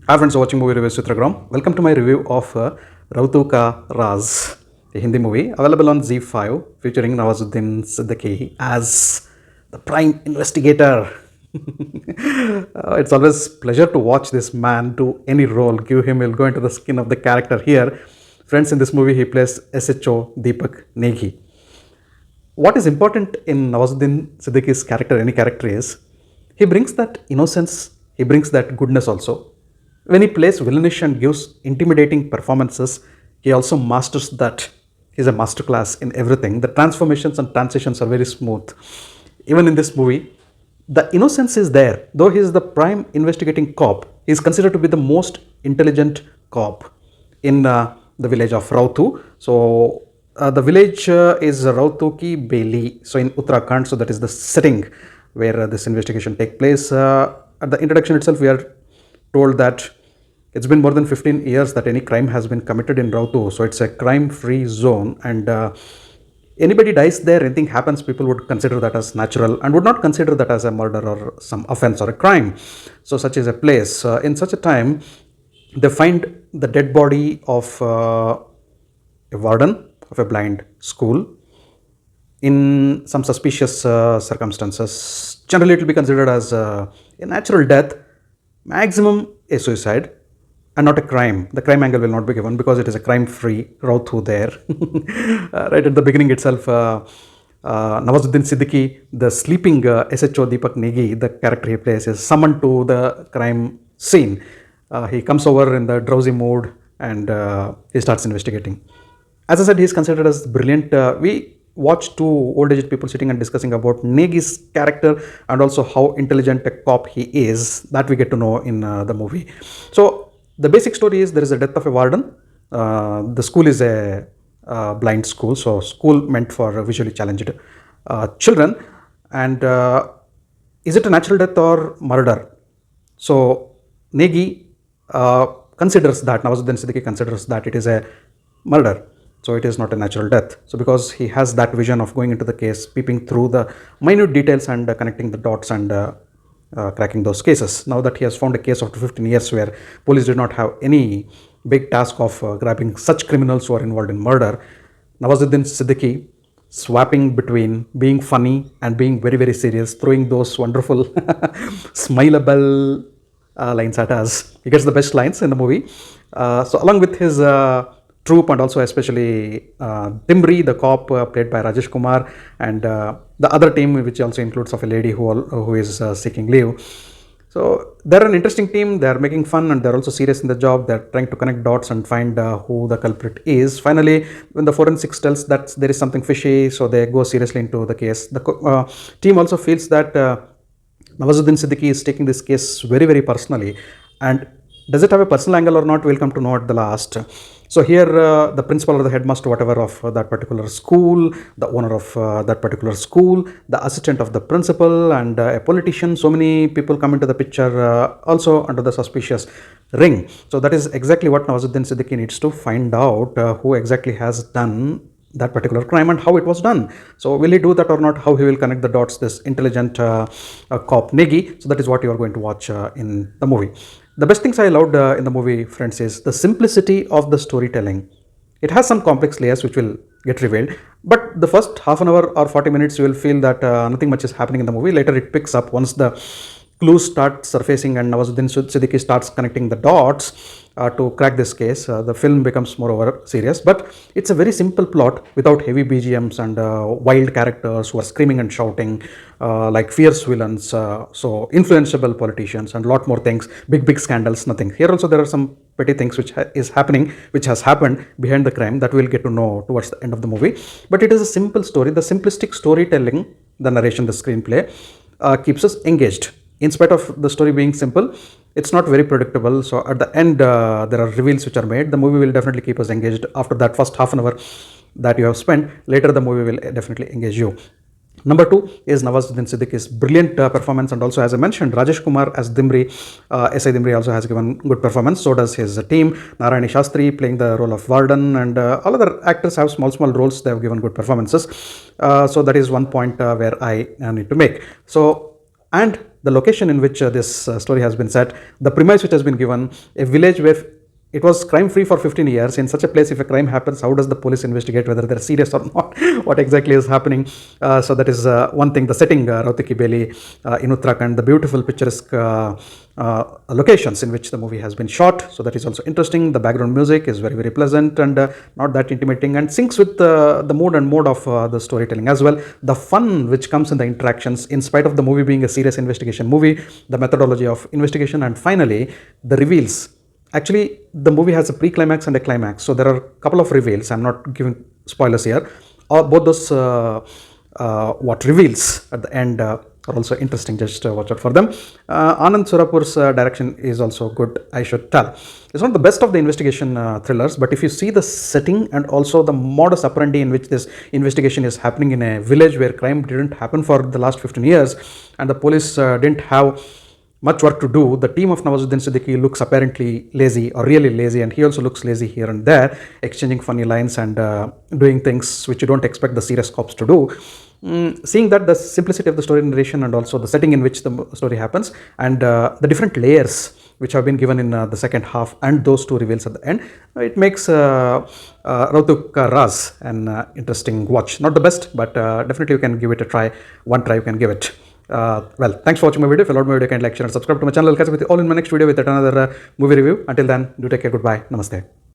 Hi friends, watching movie reviews with Ragram. Welcome to my review of RAUTU Ka RAAZ, a Hindi movie available on Z5 featuring Nawazuddin Siddiqui as the prime investigator. It's always pleasure to watch this man do any role. Give him, he'll go into the skin of the character here. Friends, in this movie he plays SHO Deepak Negi. What is important in Nawazuddin Siddiqui's character, any character, is he brings that innocence, he brings that goodness also. When he plays villainish and gives intimidating performances, he also masters that. He's a masterclass in everything. The transformations and transitions are very smooth. Even in this movie, the innocence is there. Though he is the prime investigating cop, he is considered to be the most intelligent cop in the village of RAUTU. So, the village is RAUTU Ki Beli, so in Uttarakhand. So, that is the setting where this investigation takes place. At the introduction itself, we are told that it's been more than 15 years that any crime has been committed in RAUTU. So it's a crime-free zone, and anybody dies there, anything happens, people would consider that as natural and would not consider that as a murder or some offense or a crime. So such is a place. In such a time, they find the dead body of a warden of a blind school in some suspicious circumstances. Generally, it will be considered as a natural death, maximum a suicide, and not a crime. The crime angle will not be given because it is a crime-free RAUTU there. Right at the beginning itself, Nawazuddin Siddiqui, the sleeping SHO Deepak Negi, the character he plays, is summoned to the crime scene. He comes over in the drowsy mood and he starts investigating. As I said, he is considered as brilliant. We watch two old-aged people sitting and discussing about Negi's character and also how intelligent a cop he is. That we get to know in the movie. So the basic story is there is a death of a warden. The school is a blind school, so school meant for visually challenged children. And is it a natural death or murder? So Negi considers that, Nawazuddin Siddiqui considers that it is a murder. So it is not a natural death. So because he has that vision of going into the case, peeping through the minute details and connecting the dots and cracking those cases. Now that he has found a case after 15 years where police did not have any big task of grabbing such criminals who are involved in murder, Nawazuddin Siddiqui swapping between being funny and being very, very serious, throwing those wonderful smileable lines at us. He gets the best lines in the movie. So along with his troop and also especially Dimri, the cop played by Rajesh Kumar, and the other team, which also includes of a lady who is seeking leave. So they're an interesting team. They're making fun and they're also serious in the job. They're trying to connect dots and find who the culprit is. Finally, when the forensics tells that there is something fishy, so they go seriously into the case. The team also feels that Nawazuddin Siddiqui is taking this case very, very personally. And does it have a personal angle or not? We'll come to know at the last. So here, the principal or the headmaster, whatever, of that particular school, the owner of that particular school, the assistant of the principal, and a politician, so many people come into the picture also under the suspicious ring. So that is exactly what Nawazuddin Siddiqui needs to find out, who exactly has done that particular crime and how it was done. So will he do that or not? How he will connect the dots, this intelligent cop Negi. So that is what you are going to watch in the movie. The best things I loved in the movie, friends, is the simplicity of the storytelling. It has some complex layers which will get revealed, but the first half an hour or 40 minutes you will feel that nothing much is happening in the movie. Later it picks up once the clues start surfacing and Nawazuddin Siddiqui starts connecting the dots to crack this case. The film becomes moreover serious, but it's a very simple plot without heavy BGMs and wild characters who are screaming and shouting like fierce villains, so influenceable politicians and lot more things, big scandals, nothing. Here also there are some petty things which is happening, which has happened behind the crime that we'll get to know towards the end of the movie. But it is a simple story. The simplistic storytelling, the narration, the screenplay keeps us engaged. In spite of the story being simple, it's not very predictable. So at the end, there are reveals which are made. The movie will definitely keep us engaged after that first half an hour that you have spent. Later, the movie will definitely engage you. Number two is Nawazuddin Siddiqui's brilliant performance, and also, as I mentioned, Rajesh Kumar as Dimri, S.I. Dimri also has given good performance. So does his team. Narayani Shastri playing the role of Warden, and all other actors have small roles. They have given good performances. So that is one point where I need to make. So and the location in which this story has been set, the premise which has been given, a village where it was crime free for 15 years. In such a place, if a crime happens, how does the police investigate whether they're serious or not? What exactly is happening? So that is one thing. The setting, RAUTU ki Beli in Uttarakhand, the beautiful picturesque locations in which the movie has been shot. So that is also interesting. The background music is very, very pleasant and not that intimidating, and syncs with the mood and mode of the storytelling as well. The fun which comes in the interactions, in spite of the movie being a serious investigation movie, the methodology of investigation, and finally the reveals. Actually, the movie has a pre-climax and a climax. So there are a couple of reveals. I'm not giving spoilers here. Both those what reveals at the end are also interesting. Just watch out for them. Anand Surapur's direction is also good, I should tell. It's not the best of the investigation thrillers, but if you see the setting and also the modus operandi in which this investigation is happening in a village where crime didn't happen for the last 15 years and the police didn't have much work to do. The team of Nawazuddin Siddiqui looks apparently lazy or really lazy, and he also looks lazy here and there, exchanging funny lines and doing things which you don't expect the serious cops to do. Seeing that the simplicity of the story narration and also the setting in which the story happens and the different layers which have been given in the second half and those two reveals at the end, it makes RAUTU Ka RAAZ an interesting watch. Not the best, but definitely you can give it a try. One try you can give it. Well, thanks for watching my video. If you loved my video, kindly like, share and subscribe to my channel. I'll catch up with you all in my next video with another movie review. Until then, do take care. Goodbye. Namaste.